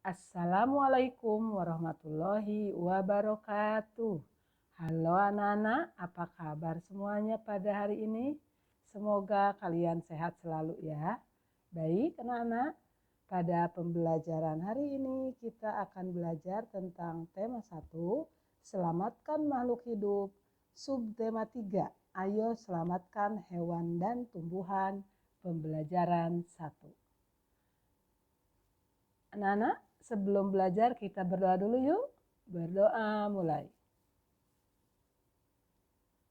Assalamualaikum warahmatullahi wabarakatuh. Halo anak-anak, apa kabar semuanya pada hari ini? Semoga kalian sehat selalu ya. Baik anak-anak, pada pembelajaran hari ini kita akan belajar tentang tema 1, selamatkan makhluk hidup. Subtema 3, ayo selamatkan hewan dan tumbuhan. Pembelajaran 1. Anak-anak, sebelum belajar kita berdoa dulu yuk. Berdoa mulai.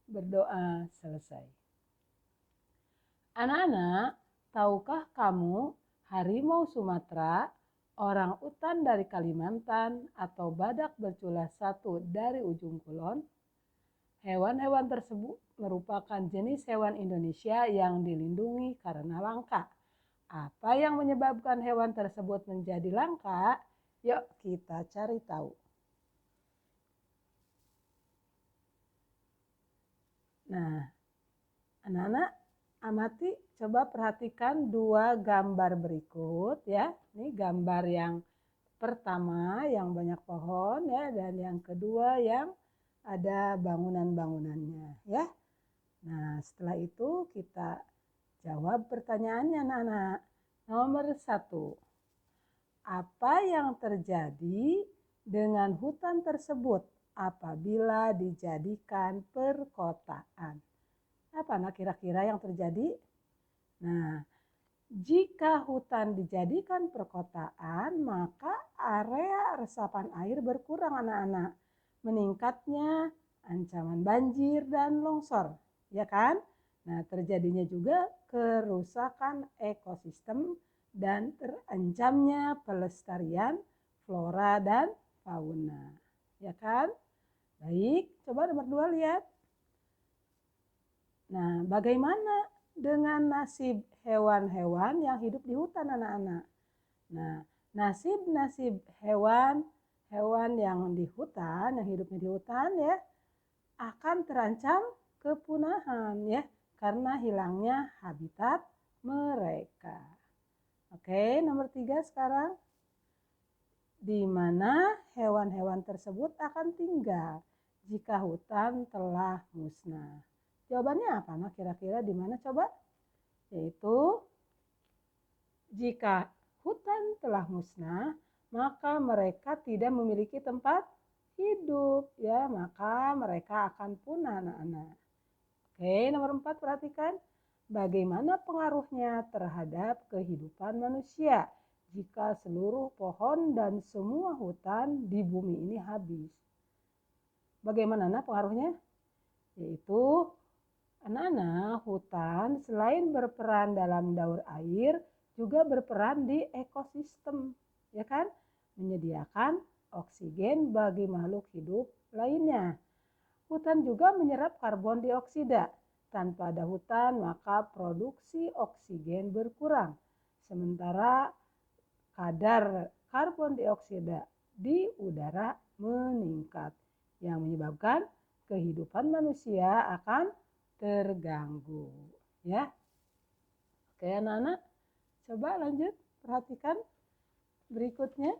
Berdoa selesai. Anak-anak, tahukah kamu harimau Sumatera, orang utan dari Kalimantan, atau badak bercula 1 dari ujung kulon? Hewan-hewan tersebut merupakan jenis hewan Indonesia yang dilindungi karena langka. Apa yang menyebabkan hewan tersebut menjadi langka? Yuk kita cari tahu. Nah, anak-anak amati, coba perhatikan 2 gambar berikut ya. Ini gambar yang pertama yang banyak pohon ya, dan yang kedua yang ada bangunan-bangunannya ya. Nah, setelah itu kita jawab pertanyaannya anak-anak. Nomor 1. Apa yang terjadi dengan hutan tersebut apabila dijadikan perkotaan? Apa kira-kira yang terjadi? Nah, jika hutan dijadikan perkotaan, maka area resapan air berkurang anak-anak. Meningkatnya ancaman banjir dan longsor, ya kan? Nah, terjadinya juga kerusakan ekosistem dan terancamnya pelestarian flora dan fauna, ya kan? Baik, coba nomor 2 lihat. Nah, bagaimana dengan nasib hewan-hewan yang hidup di hutan anak-anak? Nah, nasib hewan yang di hutan, yang hidupnya di hutan ya, akan terancam kepunahan ya, karena hilangnya habitat mereka. Oke, nomor 3 sekarang. Di mana hewan-hewan tersebut akan tinggal jika hutan telah musnah? Jawabannya apa? Nah, kira-kira di mana coba? Yaitu jika hutan telah musnah, maka mereka tidak memiliki tempat hidup ya, maka mereka akan punah anak-anak. Oke, nomor 4 perhatikan. Bagaimana pengaruhnya terhadap kehidupan manusia jika seluruh pohon dan semua hutan di bumi ini habis? Bagaimana pengaruhnya? Yaitu anak-anak, hutan selain berperan dalam daur air, juga berperan di ekosistem, ya kan? Menyediakan oksigen bagi makhluk hidup lainnya. Hutan juga menyerap karbon dioksida. Tanpa ada hutan, maka produksi oksigen berkurang. Sementara kadar karbon dioksida di udara meningkat, yang menyebabkan kehidupan manusia akan terganggu ya. Oke anak-anak, coba lanjut perhatikan berikutnya.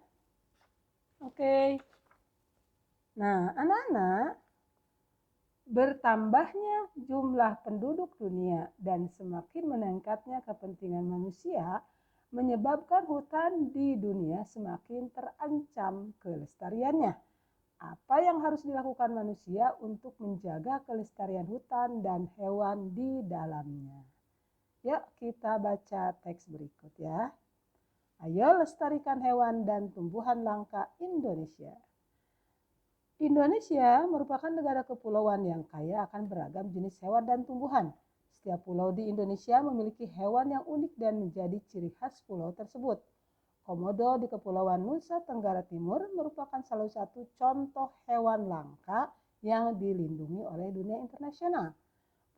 Oke, nah anak-anak, bertambahnya jumlah penduduk dunia dan semakin meningkatnya kepentingan manusia menyebabkan hutan di dunia semakin terancam kelestariannya. Apa yang harus dilakukan manusia untuk menjaga kelestarian hutan dan hewan di dalamnya? Yuk kita baca teks berikut ya. Ayo lestarikan hewan dan tumbuhan langka Indonesia. Indonesia merupakan negara kepulauan yang kaya akan beragam jenis hewan dan tumbuhan. Setiap pulau di Indonesia memiliki hewan yang unik dan menjadi ciri khas pulau tersebut. Komodo di Kepulauan Nusa Tenggara Timur merupakan salah satu contoh hewan langka yang dilindungi oleh dunia internasional.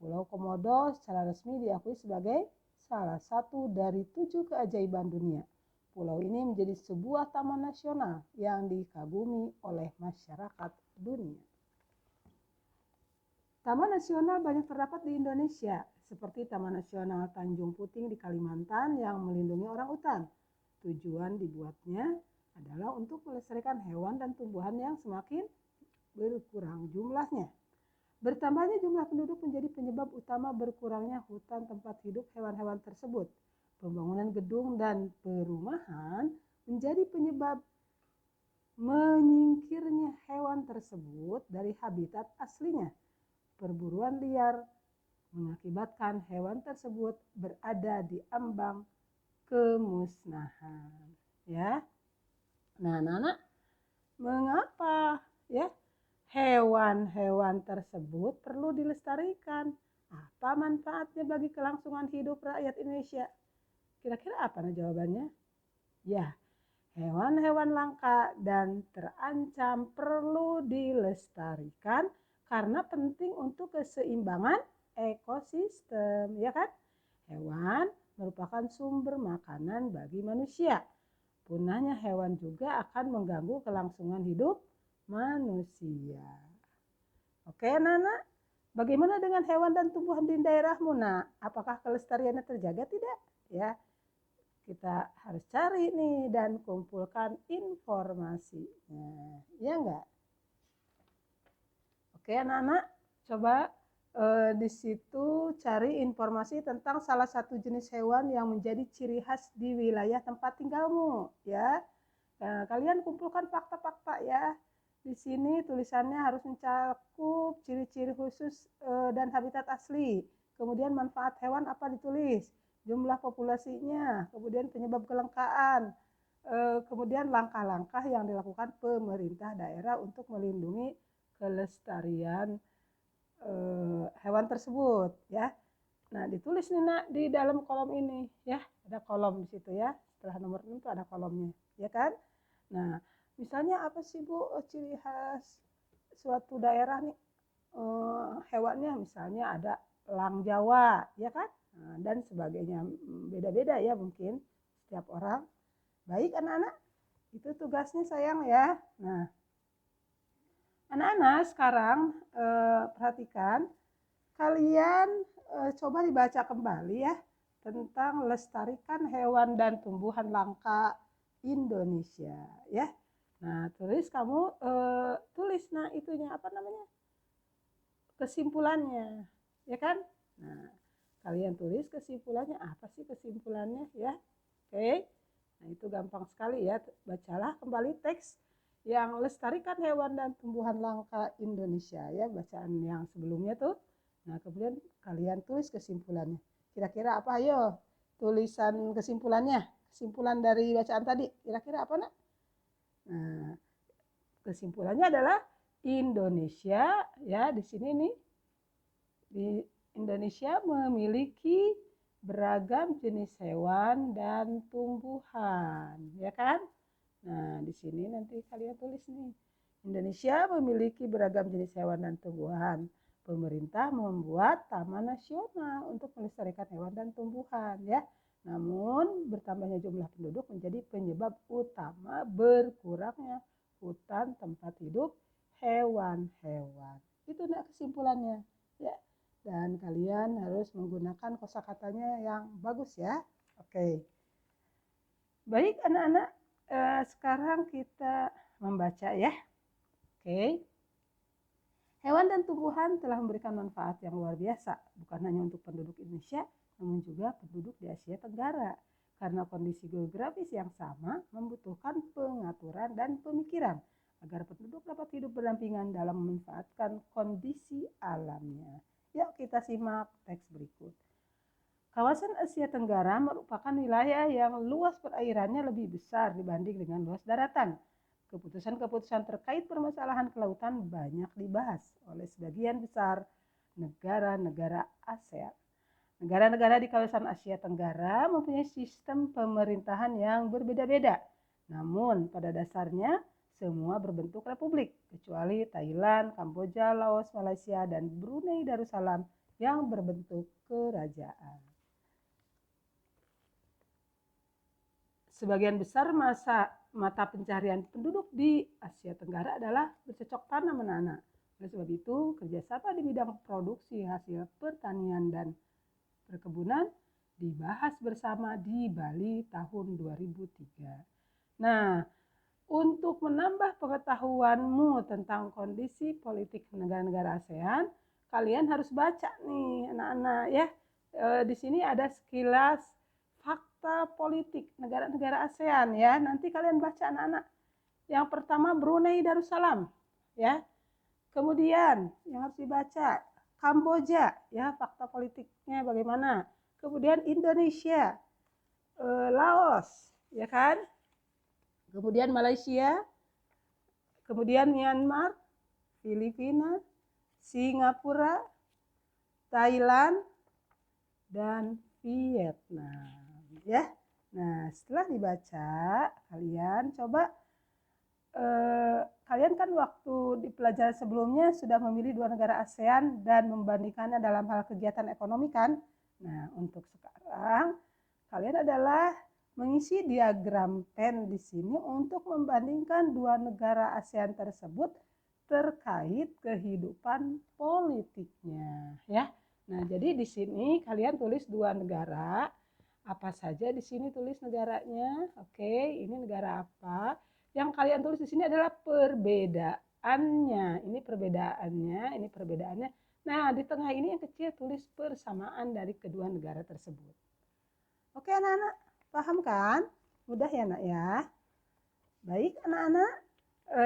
Pulau Komodo secara resmi diakui sebagai salah satu dari 7 keajaiban dunia. Pulau ini menjadi sebuah taman nasional yang dikagumi oleh masyarakat dunia. Taman nasional banyak terdapat di Indonesia, seperti Taman Nasional Tanjung Puting di Kalimantan yang melindungi orang utan. Tujuan dibuatnya adalah untuk melestarikan hewan dan tumbuhan yang semakin berkurang jumlahnya. Bertambahnya jumlah penduduk menjadi penyebab utama berkurangnya hutan tempat hidup hewan-hewan tersebut. Pembangunan gedung dan perumahan menjadi penyebab menyingkirnya hewan tersebut dari habitat aslinya. Perburuan liar mengakibatkan hewan tersebut berada di ambang kemusnahan. Ya. Nah, anak-anak, mengapa ya hewan-hewan tersebut perlu dilestarikan? Apa manfaatnya bagi kelangsungan hidup rakyat Indonesia? Kira-kira apa jawabannya? Ya, hewan-hewan langka dan terancam perlu dilestarikan karena penting untuk keseimbangan ekosistem, ya kan? Hewan merupakan sumber makanan bagi manusia. Punahnya hewan juga akan mengganggu kelangsungan hidup manusia. Oke, Nana, bagaimana dengan hewan dan tumbuhan di daerahmu, Nak? Apakah kelestariannya terjaga tidak? Ya, kita harus cari nih dan kumpulkan informasinya. Ya enggak? Oke, anak-anak, coba di situ cari informasi tentang salah satu jenis hewan yang menjadi ciri khas di wilayah tempat tinggalmu, ya. Nah, kalian kumpulkan fakta-fakta ya. Di sini tulisannya harus mencakup ciri-ciri khusus dan habitat asli. Kemudian manfaat hewan apa ditulis, jumlah populasinya, kemudian penyebab kelangkaan, kemudian langkah-langkah yang dilakukan pemerintah daerah untuk melindungi kelestarian hewan tersebut ya. Nah, ditulis nih Nak di dalam kolom ini ya, ada kolom di situ ya. Setelah nomor 6 itu ada kolomnya, ya kan? Nah, misalnya apa sih Bu ciri khas suatu daerah nih hewannya? Misalnya ada elang Jawa, ya kan? Nah, dan sebagainya. Beda-beda ya mungkin setiap orang. Baik anak-anak, itu tugasnya sayang ya. Nah, anak-anak sekarang perhatikan, kalian coba dibaca kembali ya tentang lestarikan hewan dan tumbuhan langka Indonesia ya. Nah, kamu tulis nah itunya apa namanya? Kesimpulannya, ya kan? Nah, kalian tulis kesimpulannya, apa sih kesimpulannya ya? Oke. Nah, itu gampang sekali ya. Bacalah kembali teks yang lestarikan hewan dan tumbuhan langka Indonesia ya, bacaan yang sebelumnya tuh. Nah, kemudian kalian tulis kesimpulannya. Kira-kira apa? Ayo, tulisan kesimpulannya. Kesimpulan dari bacaan tadi. Kira-kira apa, Nak? Nah, kesimpulannya adalah Indonesia ya, di sini nih. Di Indonesia memiliki beragam jenis hewan dan tumbuhan, ya kan? Nah, di sini nanti kalian tulis nih. Indonesia memiliki beragam jenis hewan dan tumbuhan. Pemerintah membuat taman nasional untuk melestarikan hewan dan tumbuhan, ya. Namun, bertambahnya jumlah penduduk menjadi penyebab utama berkurangnya hutan tempat hidup hewan-hewan. Itu nak kesimpulannya, ya. Dan kalian harus menggunakan kosakatanya yang bagus ya. Oke. Baik anak-anak, sekarang kita membaca ya. Oke. Hewan dan tumbuhan telah memberikan manfaat yang luar biasa, bukan hanya untuk penduduk Indonesia, namun juga penduduk di Asia Tenggara. Karena kondisi geografis yang sama membutuhkan pengaturan dan pemikiran agar penduduk dapat hidup berdampingan dalam memanfaatkan kondisi alamnya. Yuk kita simak teks berikut. Kawasan Asia Tenggara merupakan wilayah yang luas perairannya lebih besar dibanding dengan luas daratan. Keputusan-keputusan terkait permasalahan kelautan banyak dibahas oleh sebagian besar negara-negara ASEAN. Negara-negara di kawasan Asia Tenggara mempunyai sistem pemerintahan yang berbeda-beda. Namun pada dasarnya semua berbentuk republik, kecuali Thailand, Kamboja, Laos, Malaysia, dan Brunei Darussalam yang berbentuk kerajaan. Sebagian besar mata pencaharian penduduk di Asia Tenggara adalah bercocok tanam anak-anak. Oleh sebab itu, kerjasama di bidang produksi hasil pertanian dan perkebunan dibahas bersama di Bali tahun 2003. Nah, untuk menambah pengetahuanmu tentang kondisi politik negara-negara ASEAN, kalian harus baca nih anak-anak ya. Di sini ada sekilas fakta politik negara-negara ASEAN ya. Nanti kalian baca anak-anak. Yang pertama Brunei Darussalam ya. Kemudian yang harus dibaca Kamboja ya, fakta politiknya bagaimana. Kemudian Indonesia, Laos ya kan. Kemudian Malaysia, kemudian Myanmar, Filipina, Singapura, Thailand, dan Vietnam ya. Nah, setelah dibaca, kalian coba kalian kan waktu di pelajaran sebelumnya sudah memilih 2 negara ASEAN dan membandingkannya dalam hal kegiatan ekonomi kan. Nah, untuk sekarang kalian adalah mengisi diagram pen di sini untuk membandingkan 2 negara ASEAN tersebut terkait kehidupan politiknya ya. Nah, jadi di sini kalian tulis 2 negara. Apa saja di sini tulis negaranya. Oke, ini negara apa? Yang kalian tulis di sini adalah perbedaannya. Ini perbedaannya, ini perbedaannya. Nah, di tengah ini yang kecil tulis persamaan dari kedua negara tersebut. Oke anak-anak, paham kan? Mudah ya nak ya? Baik anak-anak,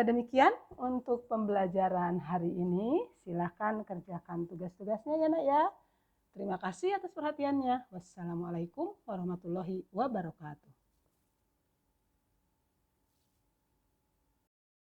demikian untuk pembelajaran hari ini. Silahkan kerjakan tugas-tugasnya ya nak ya. Terima kasih atas perhatiannya. Wassalamualaikum warahmatullahi wabarakatuh.